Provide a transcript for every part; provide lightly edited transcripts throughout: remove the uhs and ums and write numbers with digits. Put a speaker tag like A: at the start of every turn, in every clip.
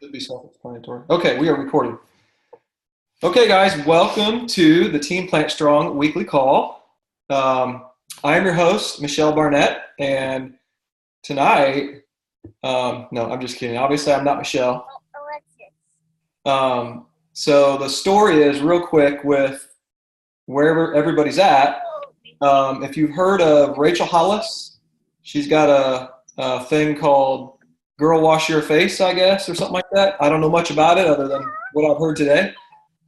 A: Should be self-explanatory. Okay, we are recording. Okay, guys, welcome to the Team Plant Strong weekly call. I am your host, Michelle Barnett, and tonight, no, I'm just kidding. Obviously, I'm not Michelle. So the story is real quick with wherever everybody's at. If you've heard of Rachel Hollis, she's got a thing called Girl Wash Your Face, I guess, or something like that. I don't know much about it other than what I've heard today.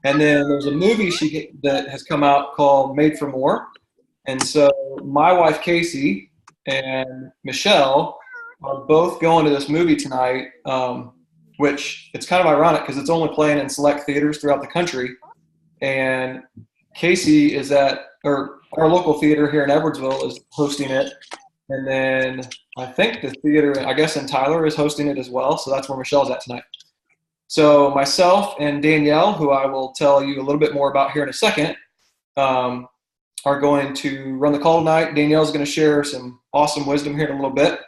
A: And then there's a movie that has come out called Made for More. And so my wife, Casey, and Michelle are both going to this movie tonight, which it's kind of ironic because it's only playing in select theaters throughout the country. And Casey is or our local theater here in Edwardsville is hosting it. And then I think the theater, I guess in Tyler, is hosting it as well. So that's where Michelle's at tonight. So myself and Danielle, who I will tell you a little bit more about here in a second, are going to run the call tonight. Danielle's going to share some awesome wisdom here in a little bit.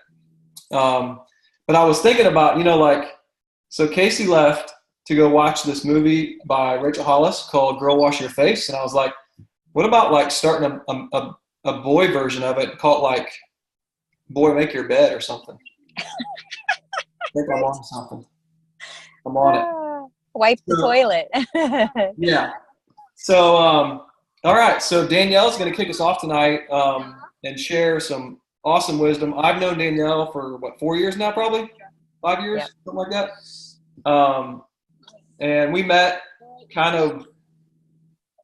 A: But I was thinking about, so Casey left to go watch this movie by Rachel Hollis called Girl Wash Your Face. And I was like, what about starting a boy version of it called Boy Make Your Bed or something? I think I'm on something. I'm on it.
B: Wipe the toilet.
A: Yeah. So, all right. So Danielle's going to kick us off tonight and share some awesome wisdom. I've known Danielle for 4 years now, probably 5 years,
B: Yeah.
A: something like that. And we met kind of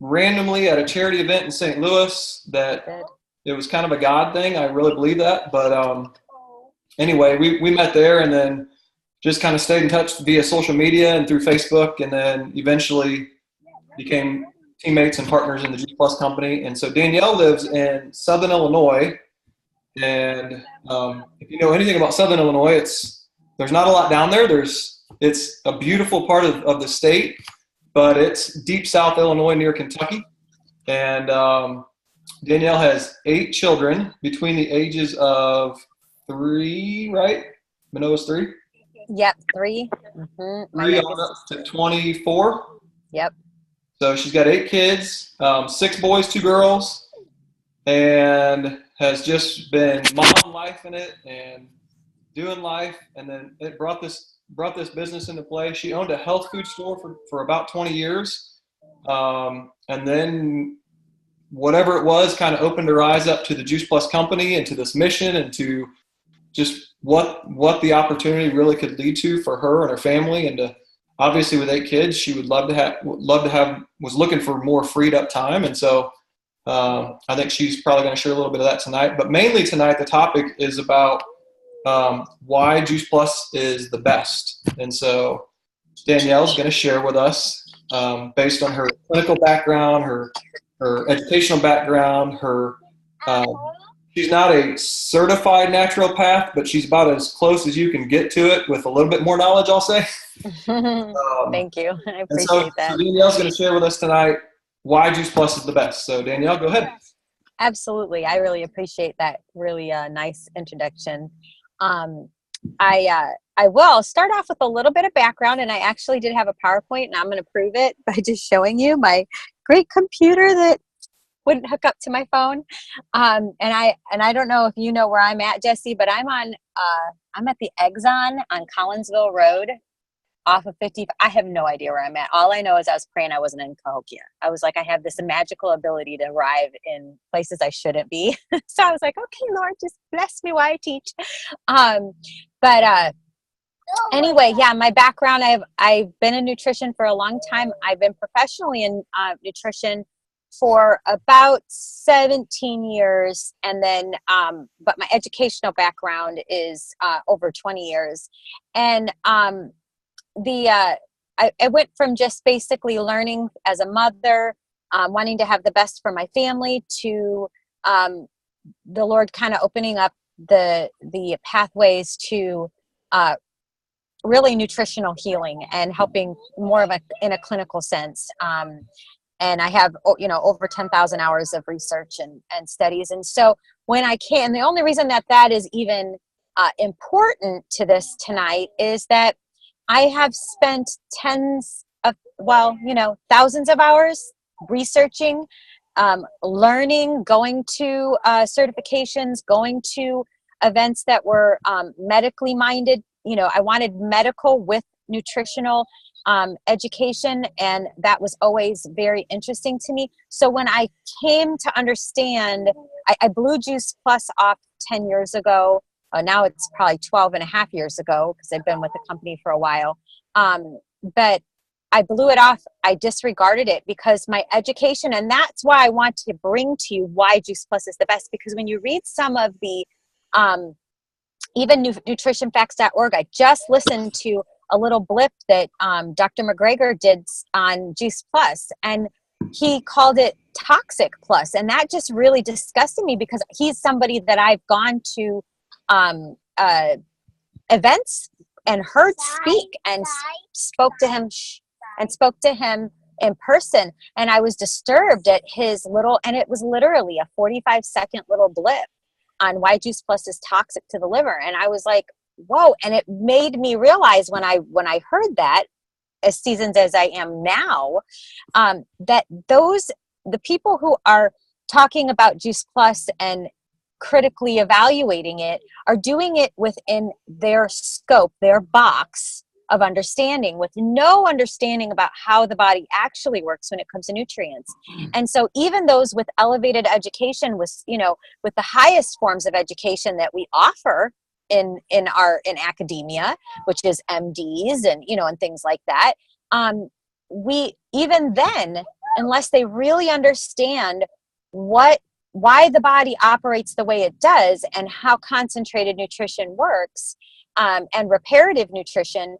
A: randomly at a charity event in St. Louis that it was kind of a God thing. I really believe that. But anyway, we met there and then just kind of stayed in touch via social media and through Facebook, and then eventually became teammates and partners in the Juice Plus company. And so Danielle lives in Southern Illinois. And if you know anything about Southern Illinois, there's not a lot down there. It's a beautiful part of the state, but it's deep South Illinois near Kentucky. And Danielle has 8 children between the ages of 3, right? Manoa's 3?
B: Yep, 3. Mm-hmm.
A: 3 on up to 24.
B: Yep.
A: So she's got 8 kids, 6 boys, 2 girls, and has just been mom life in it and doing life. And then it brought this business into play. She owned a health food store for about 20 years. And then whatever it was kind of opened her eyes up to the Juice Plus company and to this mission and to just what the opportunity really could lead to for her and her family. And to, obviously with 8 kids, she would was looking for more freed up time. And so I think she's probably going to share a little bit of that tonight. But mainly tonight, the topic is about why Juice Plus is the best. And so Danielle's going to share with us based on her clinical background, her educational background, she's not a certified naturopath, but she's about as close as you can get to it with a little bit more knowledge, I'll say.
B: Thank you. I appreciate that.
A: So Danielle's going to share with us tonight why Juice Plus is the best. So Danielle, go ahead.
B: Absolutely. I really appreciate that. Really nice introduction. I will start off with a little bit of background, and I actually did have a PowerPoint, and I'm going to prove it by just showing you my great computer that wouldn't hook up to my phone. And I don't know if you know where I'm at, Jesse, but I'm at the Exxon on Collinsville Road off of 50. I have no idea where I'm at. All I know is I was praying I wasn't in Cahokia. I was like, I have this magical ability to arrive in places I shouldn't be. So I was like, okay, Lord, just bless me while I teach. Anyway, yeah, my background, I've been in nutrition for a long time. I've been professionally in nutrition for about 17 years. And then, but my educational background is over 20 years. And I went from just basically learning as a mother, wanting to have the best for my family, to the Lord kind of opening up the pathways to really nutritional healing and helping more of in a clinical sense. And I have, over 10,000 hours of research and studies. And so when I can, the only reason that is even important to this tonight is that I have spent thousands of hours researching, learning, going to certifications, going to events that were medically minded. I wanted medical with nutritional education, and that was always very interesting to me. So when I came to understand, I blew Juice Plus off 10 years ago. Now it's probably 12 and a half years ago because I've been with the company for a while. But I blew it off. I disregarded it because my education, and that's why I want to bring to you why Juice Plus is the best. Because when you read some of the, even nutritionfacts.org, I just listened to a little blip that Dr. McGregor did on Juice Plus, and he called it Toxic Plus. And that just really disgusted me because he's somebody that I've gone to events and heard speak and spoke to him in person. And I was disturbed at his little, and it was literally a 45-second little blip on why Juice Plus is toxic to the liver. And I was like, whoa. And it made me realize when I heard that, as seasoned as I am now, that the people who are talking about Juice Plus and critically evaluating it are doing it within their scope, their box of understanding, with no understanding about how the body actually works when it comes to nutrients. And so even those with elevated education, with the highest forms of education that we offer in academia, which is MDs and things like that, we, even then, unless they really understand why the body operates the way it does and how concentrated nutrition works, and reparative nutrition,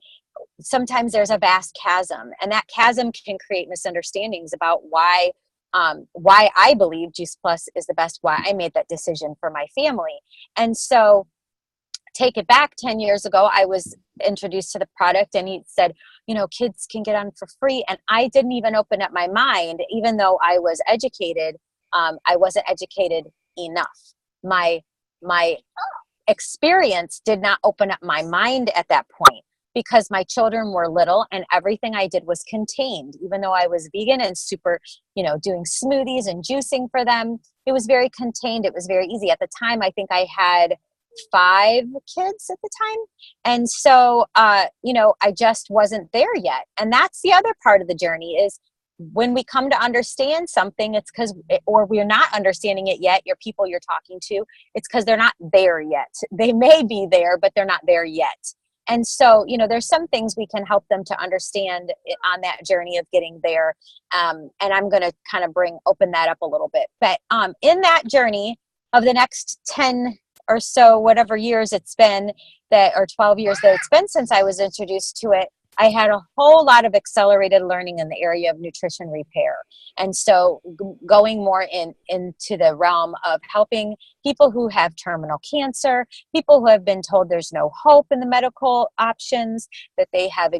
B: sometimes there's a vast chasm, and that chasm can create misunderstandings about why I believe Juice Plus is the best, why I made that decision for my family. And so take it back 10 years ago, I was introduced to the product, and he said, kids can get on for free. And I didn't even open up my mind, even though I was educated. I wasn't educated enough. My experience did not open up my mind at that point, because my children were little and everything I did was contained. Even though I was vegan and super, doing smoothies and juicing for them, it was very contained. It was very easy. At the time, I think I had 5 kids at the time. And so, I just wasn't there yet. And that's the other part of the journey, is when we come to understand something, it's because, or we're not understanding it yet, your people you're talking to, it's because they're not there yet. They may be there, but they're not there yet. And so, there's some things we can help them to understand on that journey of getting there. And I'm going to kind of open that up a little bit. But in that journey of the next 10 or so, whatever years it's been, or 12 years that it's been since I was introduced to it, I had a whole lot of accelerated learning in the area of nutrition repair. And so going more into the realm of helping people who have terminal cancer, people who have been told there's no hope in the medical options, that they have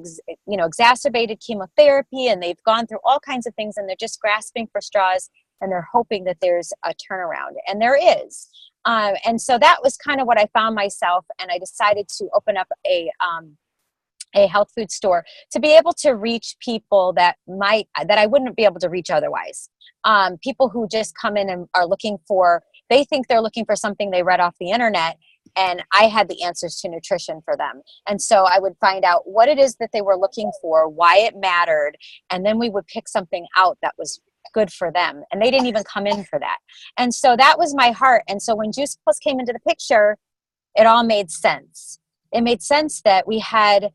B: exacerbated chemotherapy, and they've gone through all kinds of things, and they're just grasping for straws, and they're hoping that there's a turnaround. And there is. And so that was kind of what I found myself, and I decided to open up a health food store to be able to reach people that I wouldn't be able to reach otherwise. People who just come in and are they think they're looking for something they read off the internet, and I had the answers to nutrition for them. And so I would find out what it is that they were looking for, why it mattered, and then we would pick something out that was good for them. And they didn't even come in for that. And so that was my heart. And so when Juice Plus came into the picture, it all made sense. It made sense that we had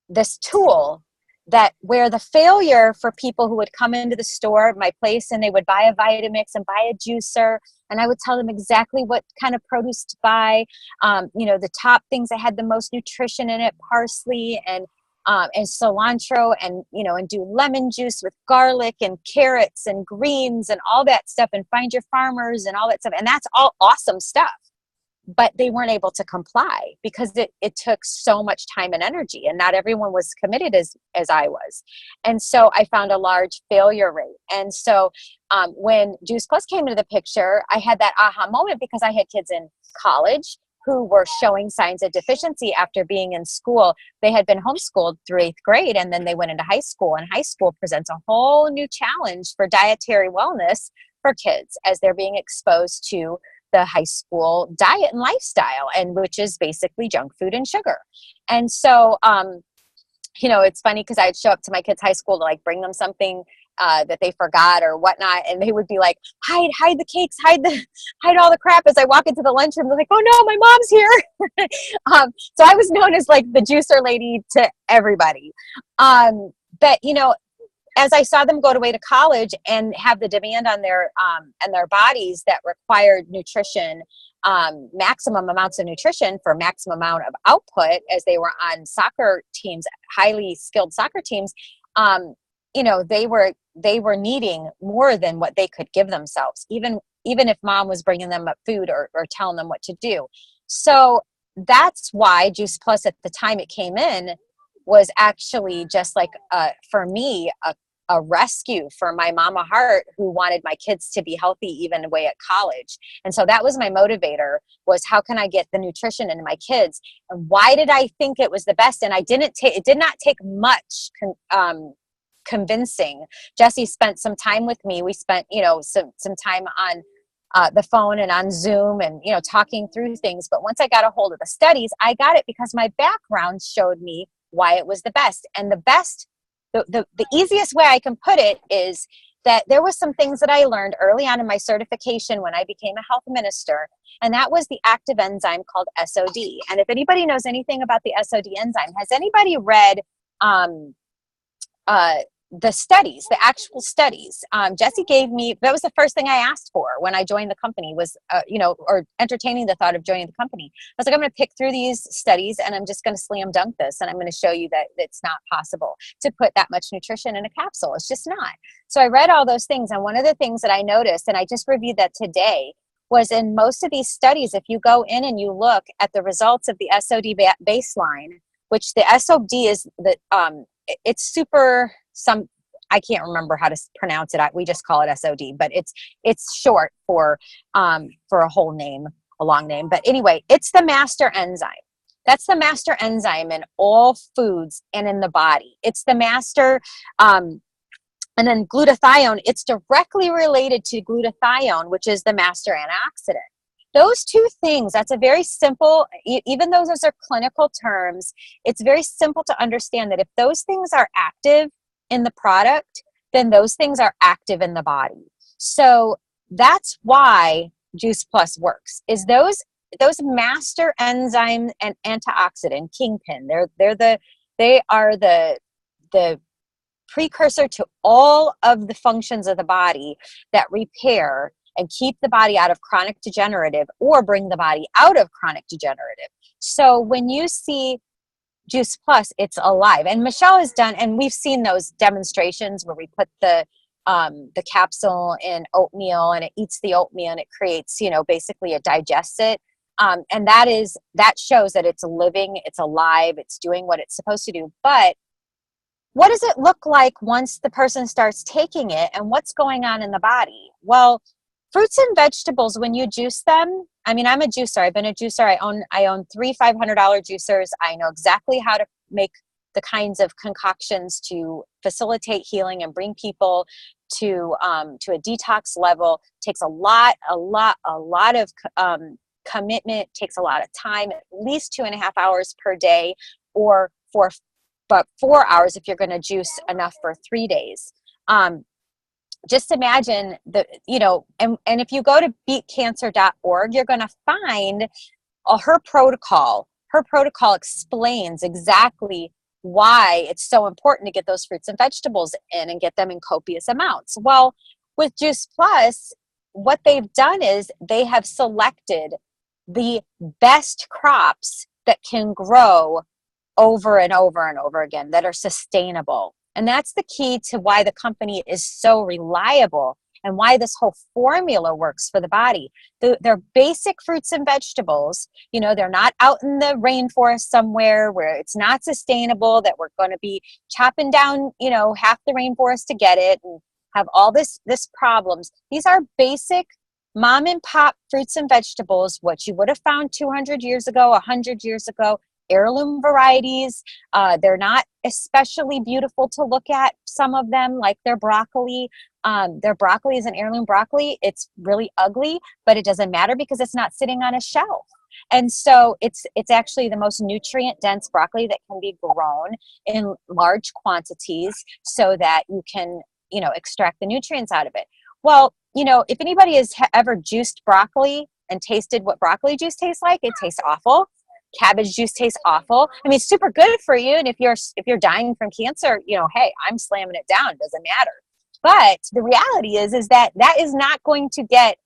B: this tool that where the failure for people who would come into the store, my place, and they would buy a Vitamix and buy a juicer, and I would tell them exactly what kind of produce to buy. The top things that had the most nutrition in it, parsley and cilantro, and do lemon juice with garlic and carrots and greens and all that stuff, and find your farmers and all that stuff. And that's all awesome stuff. But they weren't able to comply because it took so much time and energy, and not everyone was committed as I was. And so I found a large failure rate. And so when Juice Plus came into the picture, I had that aha moment, because I had kids in college who were showing signs of deficiency after being in school. They had been homeschooled through 8th grade, and then they went into high school, and high school presents a whole new challenge for dietary wellness for kids as they're being exposed to the high school diet and lifestyle, and which is basically junk food and sugar. And so, it's funny because I'd show up to my kids' high school to like bring them something that they forgot or whatnot, and they would be like, hide the cakes, hide all the crap. As I walk into the lunchroom, they're like, oh no, my mom's here. So I was known as like the juicer lady to everybody. But as I saw them go away to college and have the demand on their bodies that required nutrition, maximum amounts of nutrition for maximum amount of output, as they were on soccer teams, highly skilled soccer teams, they were needing more than what they could give themselves, even if mom was bringing them up food or telling them what to do. So that's why Juice Plus at the time it came in was actually just like for me a rescue for my mama heart who wanted my kids to be healthy even away at college. And so that was my motivator, was how can I get the nutrition into my kids? And why did I think it was the best? And it did not take much convincing. Jesse spent some time with me. We spent, some time on the phone and on Zoom and, talking through things. But once I got a hold of the studies, I got it because my background showed me why it was the best. And the best, the easiest way I can put it is that there was some things that I learned early on in my certification when I became a health minister, and that was the active enzyme called SOD. And if anybody knows anything about the SOD enzyme, has anybody read the studies, the actual studies? Jesse gave me, that was the first thing I asked for when I joined the company was, or entertaining the thought of joining the company. I was like, I'm going to pick through these studies and I'm just going to slam dunk this. And I'm going to show you that it's not possible to put that much nutrition in a capsule. It's just not. So I read all those things. And one of the things that I noticed, and I just reviewed that today, was in most of these studies, if you go in and you look at the results of the SOD baseline, which the SOD is it's super, I can't remember how to pronounce it. We just call it SOD, but it's short for a whole name, a long name. But anyway, it's the master enzyme. That's the master enzyme in all foods and in the body. It's the master, and then glutathione, it's directly related to glutathione, which is the master antioxidant. Those two things, that's a very simple, even though those are clinical terms, it's very simple to understand that if those things are active in the product, then those things are active in the body. So that's why Juice Plus works, is those master enzyme and antioxidant kingpin. They are the precursor to all of the functions of the body that repair and keep the body out of chronic degenerative or bring the body out of chronic degenerative. So when you see Juice Plus, it's alive. And Michelle has done, and we've seen those demonstrations where we put the capsule in oatmeal and it eats the oatmeal and it creates, basically it digests it. And that shows that it's living, it's alive, it's doing what it's supposed to do. But what does it look like once the person starts taking it, and what's going on in the body? Well, fruits and vegetables, when you juice them, I'm a juicer. I've been a juicer. I own 3 $500 juicers. I know exactly how to make the kinds of concoctions to facilitate healing and bring people to a detox level. It takes a lot of commitment, takes a lot of time, at least 2.5 hours per day, or 4 hours if you're going to juice enough for 3 days. Just imagine and if you go to beatcancer.org, you're going to find her protocol. Her protocol explains exactly why it's so important to get those fruits and vegetables in and get them in copious amounts. Well, with Juice Plus, what they've done is they have selected the best crops that can grow over and over and over again, that are sustainable. And that's the key to why the company is so reliable and why this whole formula works for the body. They're basic fruits and vegetables. They're not out in the rainforest somewhere where it's not sustainable, that we're going to be chopping down, half the rainforest to get it and have all this problems. These are basic mom and pop fruits and vegetables, what you would have found 200 years ago, 100 years ago, heirloom varieties. They're not especially beautiful to look at, some of them, like their broccoli. Their broccoli is an heirloom broccoli. It's really ugly, but it doesn't matter because it's not sitting on a shelf. And so it's actually the most nutrient dense broccoli that can be grown in large quantities so that you can, extract the nutrients out of it. Well, if anybody has ever juiced broccoli and tasted what broccoli juice tastes like, it tastes awful. Cabbage juice tastes awful. I mean, it's super good for you. And if you're dying from cancer, hey, I'm slamming it down. It doesn't matter. But the reality is that is not going to get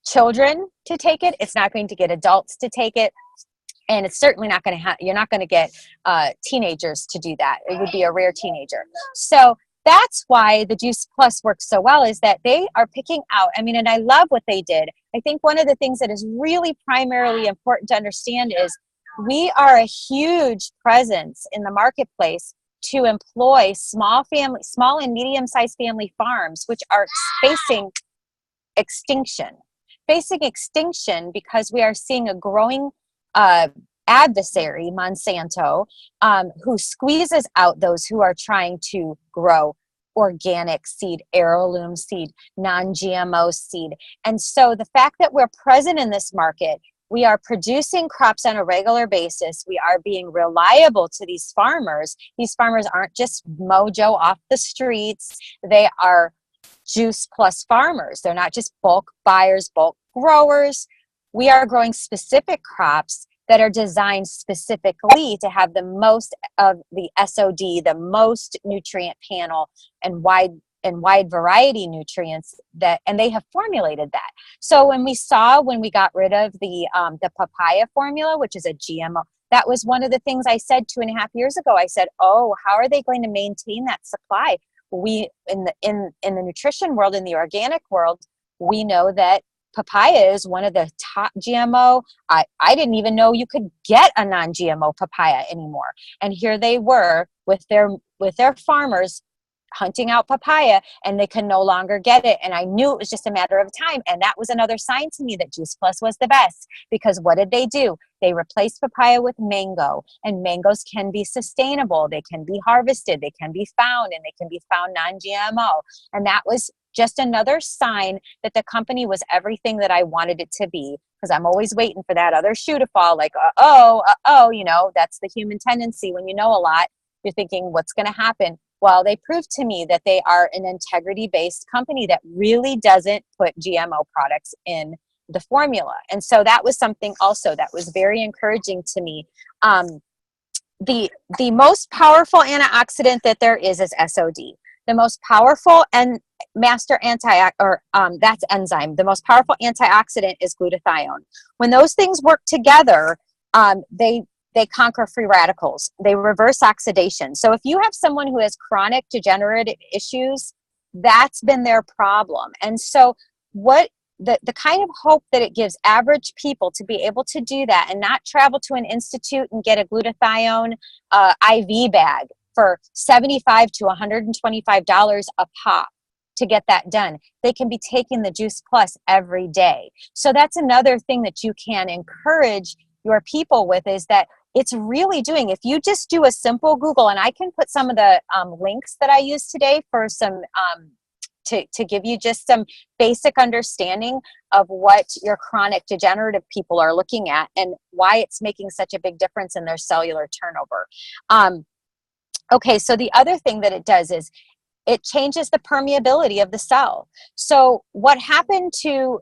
B: children to take it. It's not going to get adults to take it. And it's certainly not going to you're not going to get teenagers to do that. It would be a rare teenager. So that's why the Juice Plus works so well, is that they are picking out, and I love what they did. I think one of the things that is really primarily important to understand is we are a huge presence in the marketplace to employ small and medium-sized family farms, which are facing extinction because we are seeing a growing adversary, Monsanto, who squeezes out those who are trying to grow organic seed, heirloom seed, non-GMO seed. And so the fact that we're present in this market, we are producing crops on a regular basis. We are being reliable to these farmers. These farmers aren't just mojo off the streets. They are Juice Plus farmers. They're not just bulk buyers, bulk growers. We are growing specific crops that are designed specifically to have the most of the SOD, the most nutrient panel and wide variety nutrients and they have formulated that. So when we got rid of the papaya formula, which is a GMO, that was one of the things I said 2.5 years ago. I said, oh, how are they going to maintain that supply? We in the nutrition world, in the organic world, we know that papaya is one of the top GMO. I didn't even know you could get a non-GMO papaya anymore. And here they were with their farmers hunting out papaya, and they can no longer get it. And I knew it was just a matter of time. And that was another sign to me that Juice Plus was the best, because what did they do? They replaced papaya with mango, and mangoes can be sustainable. They can be harvested. They can be found, and they can be found non-GMO. And that was just another sign that the company was everything that I wanted it to be, because I'm always waiting for that other shoe to fall, like, that's the human tendency. When you know a lot, you're thinking, what's going to happen? Well, they proved to me that they are an integrity-based company that really doesn't put GMO products in the formula. And so that was something also that was very encouraging to me. The most powerful antioxidant that there is SOD. The most powerful and master that's enzyme. The most powerful antioxidant is glutathione. When those things work together, they conquer free radicals. They reverse oxidation. So if you have someone who has chronic degenerative issues, that's been their problem. And so what the kind of hope that it gives average people to be able to do that and not travel to an institute and get a glutathione IV bag for $75 to $125 a pop to get that done. They can be taking the Juice Plus every day. So that's another thing that you can encourage your people with, is that it's really doing, if you just do a simple Google, and I can put some of the links that I use today for some, to give you just some basic understanding of what your chronic degenerative people are looking at and why it's making such a big difference in their cellular turnover. Okay, so the other thing that it does is it changes the permeability of the cell. So what happened to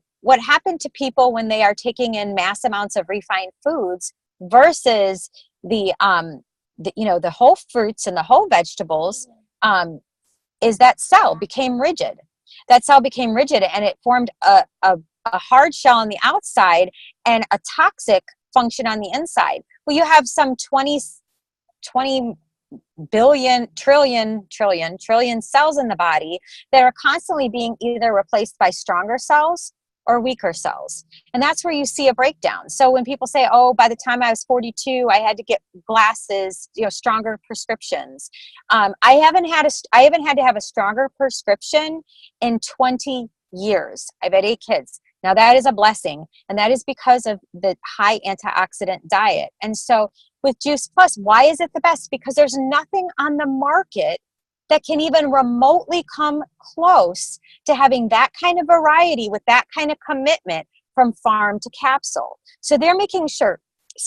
B: people when they are taking in mass amounts of refined foods versus the whole fruits and the whole vegetables, is that cell became rigid. That cell became rigid, and it formed a hard shell on the outside and a toxic function on the inside. Well, you have some 20 trillion cells in the body that are constantly being either replaced by stronger cells or weaker cells. And that's where you see a breakdown. So when people say, oh, by the time I was 42, I had to get glasses, stronger prescriptions. I haven't had to have a stronger prescription in 20 years. I've had 8 kids. Now that is a blessing, and that is because of the high antioxidant diet. And so with Juice Plus, why is it the best? Because there's nothing on the market that can even remotely come close to having that kind of variety with that kind of commitment from farm to capsule. So they're making sure,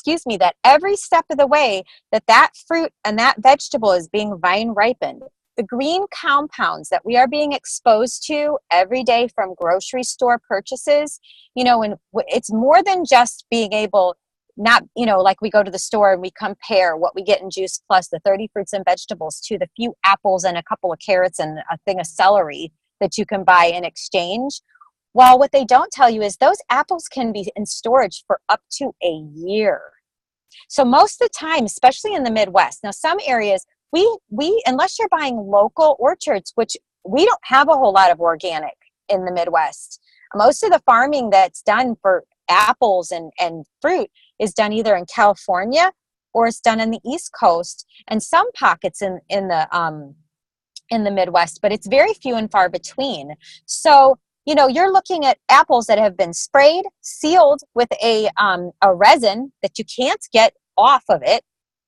B: that every step of the way that fruit and that vegetable is being vine ripened. The green compounds that we are being exposed to every day from grocery store purchases, and it's more than just being able, not, like we go to the store and we compare what we get in Juice Plus, the 30 fruits and vegetables, to the few apples and a couple of carrots and a thing of celery that you can buy in exchange. Well, what they don't tell you is those apples can be in storage for up to a year. So most of the time, especially in the Midwest, now some areas, we unless you're buying local orchards, which we don't have a whole lot of organic in the Midwest. Most of the farming that's done for apples and fruit is done either in California or it's done in the East Coast and some pockets in the Midwest, but it's very few and far between. So, you're looking at apples that have been sprayed, sealed with a resin that you can't get off of it,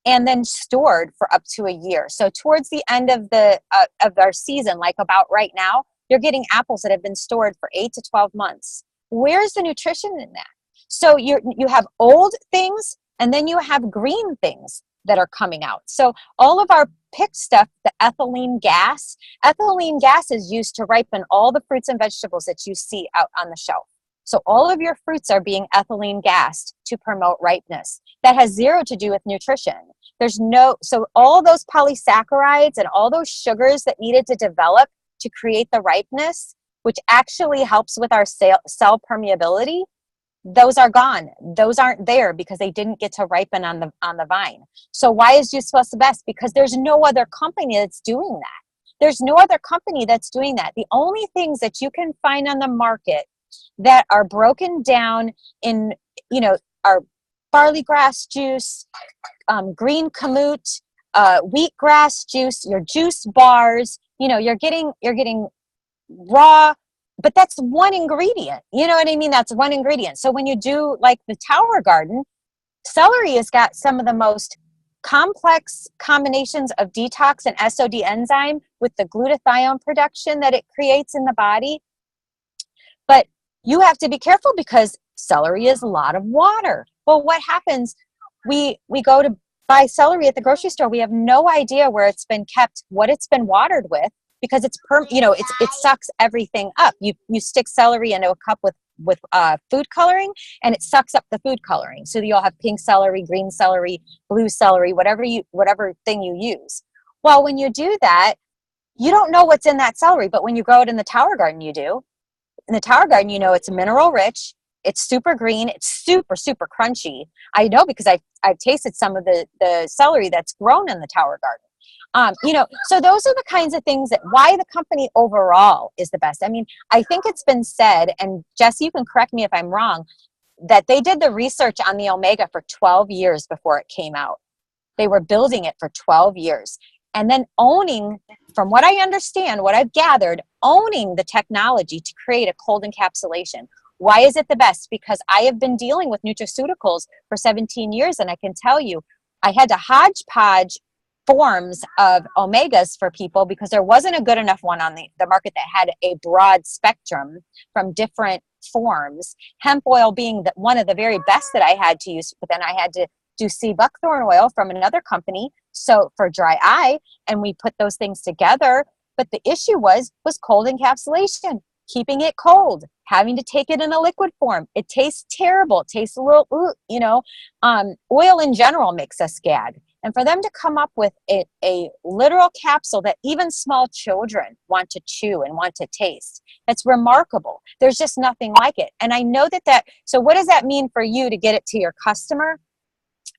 B: and then stored for up to a year. So towards the end of of our season, like about right now, you're getting apples that have been stored for 8 to 12 months. Where's the nutrition in that? So you have old things, and then you have green things that are coming out. So all of our picked stuff, the ethylene gas is used to ripen all the fruits and vegetables that you see out on the shelf. So all of your fruits are being ethylene gassed to promote ripeness. That has zero to do with nutrition. So all those polysaccharides and all those sugars that needed to develop to create the ripeness, which actually helps with our cell permeability, those are gone. Those aren't there because they didn't get to ripen on the vine. So why is Juice Plus the best? Because there's no other company that's doing that. There's no other company that's doing that. The only things that you can find on the market that are broken down in, are barley grass juice, green kamut, wheatgrass juice, your juice bars. You're getting raw, but that's one ingredient. You know what I mean? That's one ingredient. So when you do like the Tower Garden, celery has got some of the most complex combinations of detox and SOD enzyme with the glutathione production that it creates in the body. But you have to be careful because celery is a lot of water. Well, what happens? We go to buy celery at the grocery store. We have no idea where it's been kept, what it's been watered with, because it sucks everything up. You stick celery into a cup with food coloring, and it sucks up the food coloring. So you'll have pink celery, green celery, blue celery, whatever thing you use. Well, when you do that, you don't know what's in that celery, but when you grow it in the Tower Garden, you do. In the Tower Garden, it's mineral rich. It's super green. It's super, super crunchy. I know because I've tasted some of the celery that's grown in the Tower Garden. So those are the kinds of things that why the company overall is the best. I mean, I think it's been said, and Jesse, you can correct me if I'm wrong, that they did the research on the omega for 12 years before it came out. They were building it for 12 years. And then owning, from what I understand, what I've gathered, owning the technology to create a cold encapsulation. Why is it the best? Because I have been dealing with nutraceuticals for 17 years, and I can tell you, I had to hodgepodge forms of omegas for people because there wasn't a good enough one on the market that had a broad spectrum from different forms. Hemp oil being one of the very best that I had to use, but then I had to do sea buckthorn oil from another company, so for dry eye, and we put those things together. But the issue was cold encapsulation, keeping it cold, having to take it in a liquid form. It tastes terrible. It tastes a little, oil in general makes us gag. And for them to come up with a literal capsule that even small children want to chew and want to taste, that's remarkable. There's just nothing like it. And I know so what does that mean for you to get it to your customer?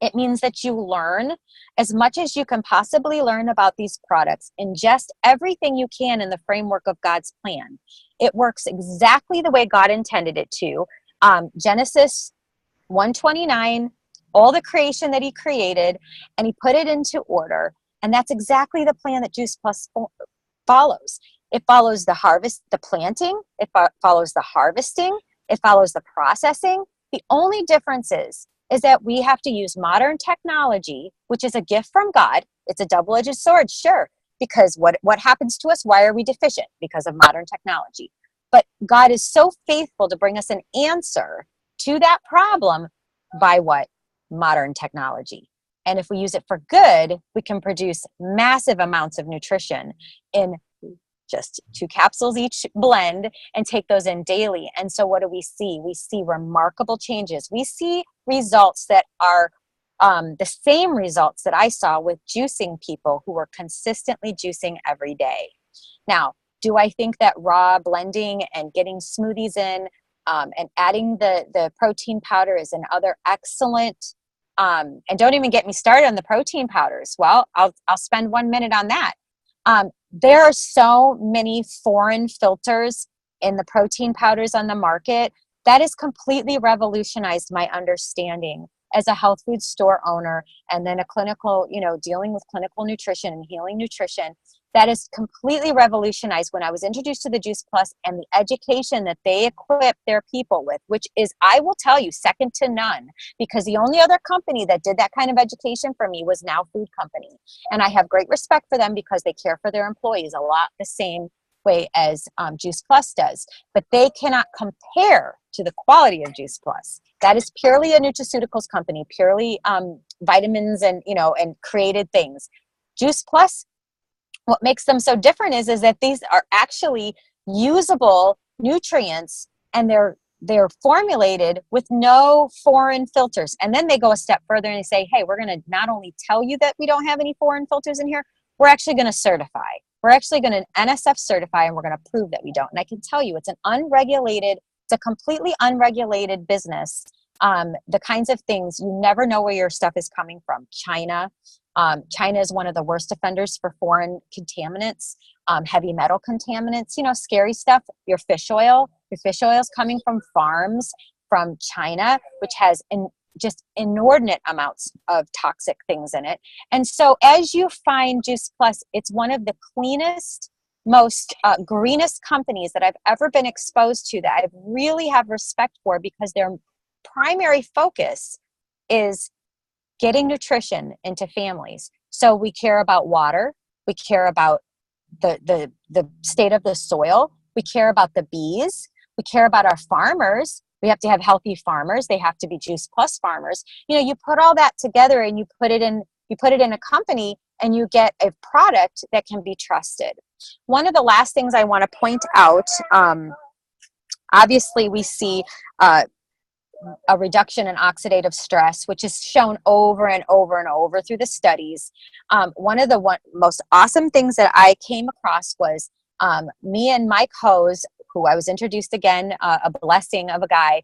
B: It means that you learn as much as you can possibly learn about these products. Ingest everything you can in the framework of God's plan. It works exactly the way God intended it to. Genesis 1:29, all the creation that he created, and he put it into order. And that's exactly the plan that Juice Plus follows. It follows the harvest, the planting. It follows the harvesting, It follows the processing. The only difference is that we have to use modern technology, which is a gift from God. It's a double-edged sword, sure, because what happens to us? Why are we deficient? Because of modern technology. But God is so faithful to bring us an answer to that problem by what? Modern technology. And if we use it for good, we can produce massive amounts of nutrition in just 2 capsules each blend and take those in daily. And so what do we see? We see remarkable changes. We see results that are the same results that I saw with juicing people who were consistently juicing every day. Now, do I think that raw blending and getting smoothies in and adding the protein powder is another excellent, and don't even get me started on the protein powders. Well, I'll spend 1 minute on that. There are so many foreign filters in the protein powders on the market. That has completely revolutionized my understanding as a health food store owner and then a clinical, dealing with clinical nutrition and healing nutrition. That is completely revolutionized when I was introduced to the Juice Plus and the education that they equip their people with, which is, I will tell you, second to none, because the only other company that did that kind of education for me was Now Food Company. And I have great respect for them because they care for their employees a lot the same way as Juice Plus does. But they cannot compare to the quality of Juice Plus. That is purely a nutraceuticals company, purely vitamins and created things. Juice Plus, what makes them so different is that these are actually usable nutrients, and they're formulated with no foreign filters. And then they go a step further and they say, hey, we're going to not only tell you that we don't have any foreign filters in here, we're actually going to certify. We're actually going to NSF certify, and we're going to prove that we don't. And I can tell you, it's a completely unregulated business. The kinds of things, you never know where your stuff is coming from. China is one of the worst offenders for foreign contaminants, heavy metal contaminants, scary stuff. Your fish oil is coming from farms from China, which has just inordinate amounts of toxic things in it. And so as you find Juice Plus, it's one of the cleanest, most greenest companies that I've ever been exposed to, that I really have respect for, because their primary focus is getting nutrition into families. So we care about water. We care about the state of the soil. We care about the bees. We care about our farmers. We have to have healthy farmers. They have to be Juice Plus farmers. You put all that together and you put it in a company, and you get a product that can be trusted. One of the last things I want to point out, obviously we see a reduction in oxidative stress, which is shown over and over and over through the studies. One of the most awesome things that I came across was me and Mike Hose, who I was introduced again, a blessing of a guy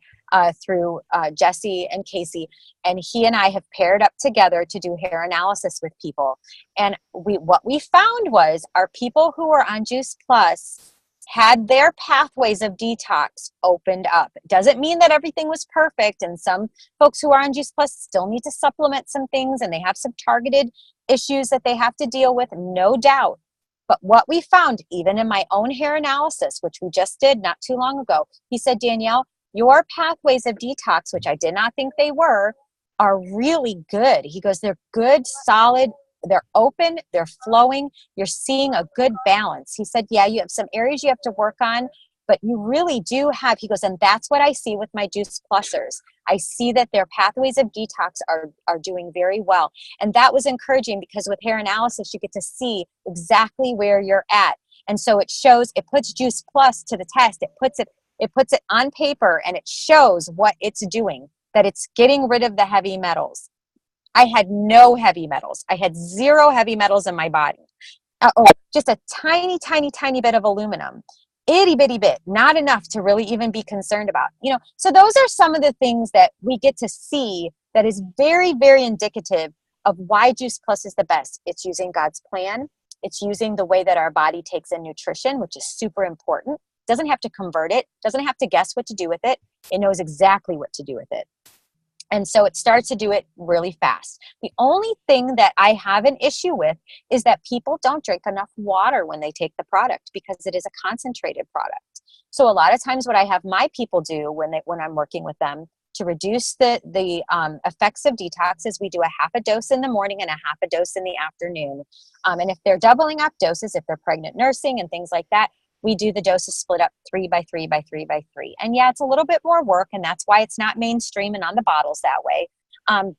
B: through Jesse and Casey, and he and I have paired up together to do hair analysis with people. And what we found was our people who were on Juice Plus had their pathways of detox opened up. It doesn't mean that everything was perfect, and some folks who are on Juice Plus still need to supplement some things, and they have some targeted issues that they have to deal with, no doubt. But what we found, even in my own hair analysis, which we just did not too long ago, he said, Danielle, your pathways of detox, which I did not think they were, are really good. He goes, they're good, solid, they're open, they're flowing, you're seeing a good balance. He said, yeah, you have some areas you have to work on, but you really do have, he goes, and that's what I see with my Juice Plusers. I see that their pathways of detox are doing very well. And that was encouraging, because with hair analysis, you get to see exactly where you're at. And so it puts Juice Plus to the test. It puts it on paper, and it shows what it's doing, that it's getting rid of the heavy metals. I had no heavy metals. I had 0 heavy metals in my body. Just a tiny, tiny, tiny bit of aluminum. Itty bitty bit, not enough to really even be concerned about. So those are some of the things that we get to see that is very, very indicative of why Juice Plus is the best. It's using God's plan. It's using the way that our body takes in nutrition, which is super important. It doesn't have to convert it. Doesn't have to guess what to do with it. It knows exactly what to do with it. And so it starts to do it really fast. The only thing that I have an issue with is that people don't drink enough water when they take the product, because it is a concentrated product. So a lot of times what I have my people do when I'm working with them to reduce the effects of detox is we do a half a dose in the morning and a half a dose in the afternoon. And if they're doubling up doses, if they're pregnant nursing and things like that, we do the doses split up 3 by 3 by 3 by 3. And yeah, it's a little bit more work, and that's why it's not mainstream and on the bottles that way.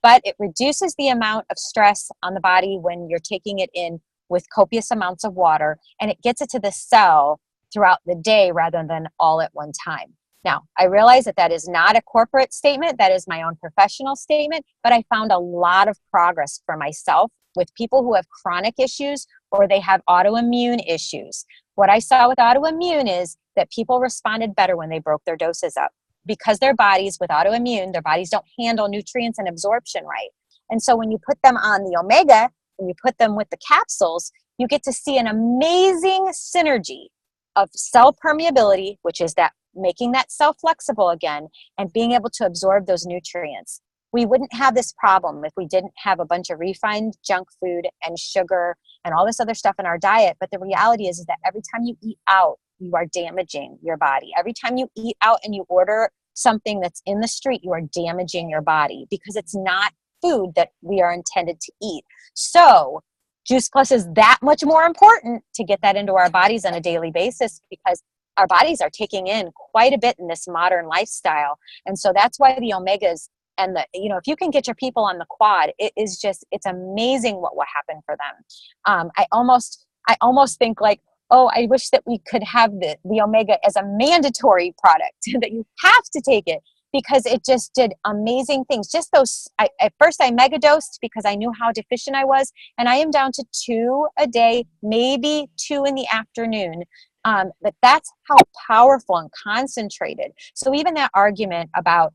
B: But it reduces the amount of stress on the body when you're taking it in with copious amounts of water, and it gets it to the cell throughout the day rather than all at one time. Now, I realize that that is not a corporate statement. That is my own professional statement, but I found a lot of progress for myself with people who have chronic issues or they have autoimmune issues. What I saw with autoimmune is that people responded better when they broke their doses up because their bodies with autoimmune, their bodies don't handle nutrients and absorption right. And so when you put them on the omega, when you put them with the capsules, you get to see an amazing synergy of cell permeability, which is that making that cell flexible again and being able to absorb those nutrients. We wouldn't have this problem if we didn't have a bunch of refined junk food and sugar and all this other stuff in our diet. But the reality is that every time you eat out, you are damaging your body. Every time you eat out and you order something that's in the street, you are damaging your body because it's not food that we are intended to eat. So Juice Plus is that much more important to get that into our bodies on a daily basis because our bodies are taking in quite a bit in this modern lifestyle. And so that's why the omegas and if you can get your people on the quad, it's amazing what will happen for them. I almost think like, oh, I wish that we could have the omega as a mandatory product that you have to take it because it just did amazing things. Just those, at first I mega dosed because I knew how deficient I was. And I am down to 2 a day, maybe 2 in the afternoon. But that's how powerful and concentrated. So even that argument about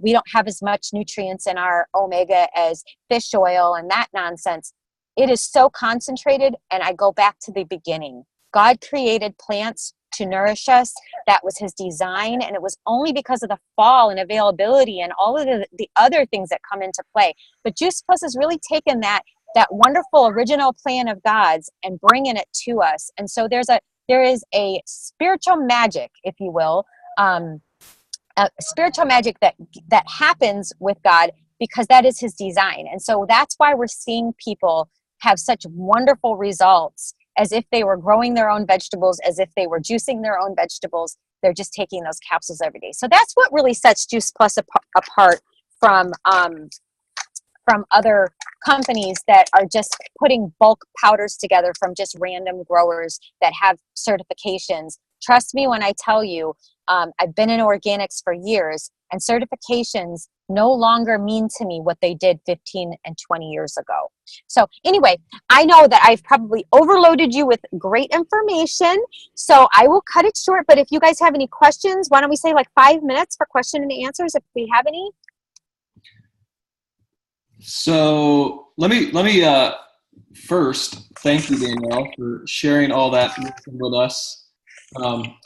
B: we don't have as much nutrients in our omega as fish oil and that nonsense, it is so concentrated. And I go back to the beginning. God created plants to nourish us. That was his design. And it was only because of the fall and availability and all of the other things that come into play. But Juice Plus has really taken that wonderful original plan of God's and bringing it to us. And so there is a spiritual magic, if you will, a spiritual magic that happens with God because that is his design. And so that's why we're seeing people have such wonderful results as if they were growing their own vegetables, as if they were juicing their own vegetables. They're just taking those capsules every day. So that's what really sets Juice Plus apart from other companies that are just putting bulk powders together from just random growers that have certifications. Trust me when I tell you, I've been in organics for years, and certifications no longer mean to me what they did 15 and 20 years ago. So anyway, I know that I've probably overloaded you with great information, so I will cut it short. But if you guys have any questions, why don't we say like 5 minutes for question and answers if we have any?
A: So let me first thank you, Danielle, for sharing all that with us.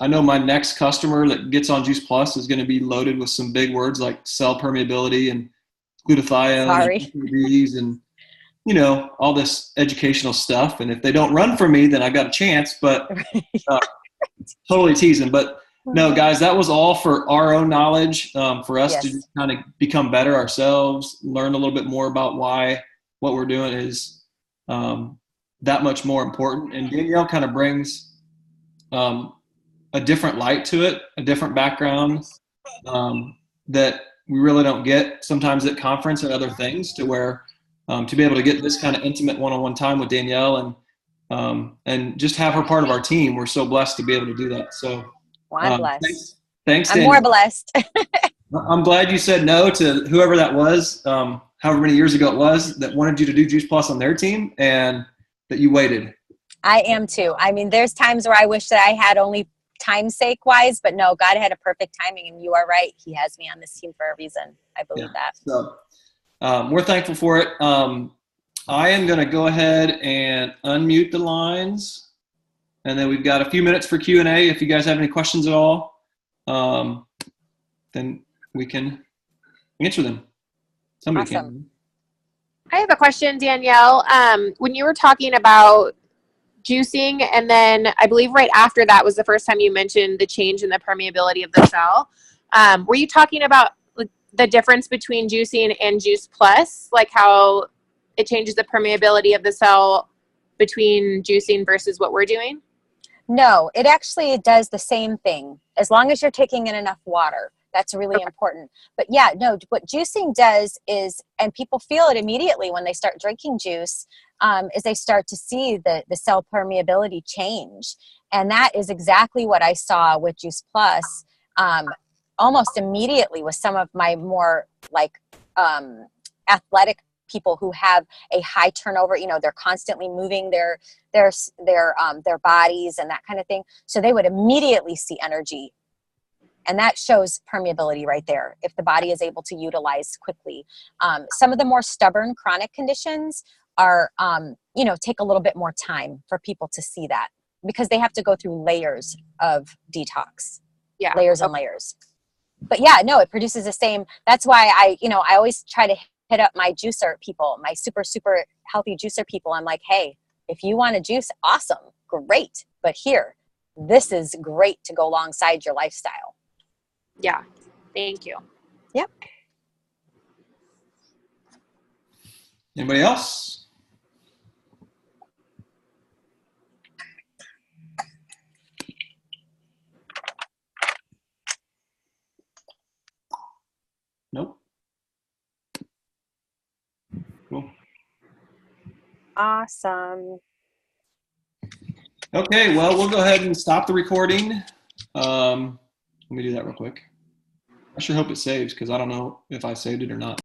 A: I know my next customer that gets on Juice Plus is going to be loaded with some big words like cell permeability and glutathione and all this educational stuff. And if they don't run for me, then I got a chance. But totally teasing. But no, guys, that was all for our own knowledge, for us to just kind of become better ourselves, learn a little bit more about why what we're doing is that much more important. And Danielle kind of brings a different light to it, a different background that we really don't get sometimes at conference and other things, to where to be able to get this kind of intimate one-on-one time with Danielle and just have her part of our team. We're so blessed to be able to do that. So
B: I'm blessed.
A: Thanks,
B: I'm
A: Danielle.
B: more blessed.
A: I'm glad you said no to whoever that was, however many years ago it was, that wanted you to do Juice Plus on their team, and that you waited.
B: I am too. I mean, there's times where I wish that I had only time sake wise, but no, God had a perfect timing, and you are right. He has me on this team for a reason. I believe that.
A: So we're thankful for it. I am going to go ahead and unmute the lines, and then we've got a few minutes for Q&A. If you guys have any questions at all, then we can answer them. Somebody
B: Awesome.
C: I have a question, Danielle. When you were talking about juicing, and then I believe right after that was the first time you mentioned the change in the permeability of the cell. Were you talking about the difference between juicing and Juice Plus, like how it changes the permeability of the cell between juicing versus what we're doing?
B: No, it actually does the same thing as long as you're taking in enough water. That's really important. But yeah, no, what juicing does is, and people feel it immediately when they start drinking juice, is they start to see the cell permeability change. And that is exactly what I saw with Juice Plus, almost immediately with some of my more like athletic people who have a high turnover. You know, they're constantly moving their bodies and that kind of thing. So they would immediately see energy. And that shows permeability right there, if the body is able to utilize quickly. Some of the more stubborn chronic conditions are, take a little bit more time for people to see that, because they have to go through layers of detox.
C: Yeah.
B: Layers and layers. But yeah, no, it produces the same. That's why I always try to hit up my juicer people, my super, super healthy juicer people. I'm like, hey, if you want to juice, awesome, great. But here, this is great to go alongside your lifestyle.
C: Yeah. Thank you.
B: Yep.
A: Anybody else? Nope. Cool.
B: Awesome.
A: Okay, well, we'll go ahead and stop the recording. Let me do that real quick. I sure hope it saves, because I don't know if I saved it or not.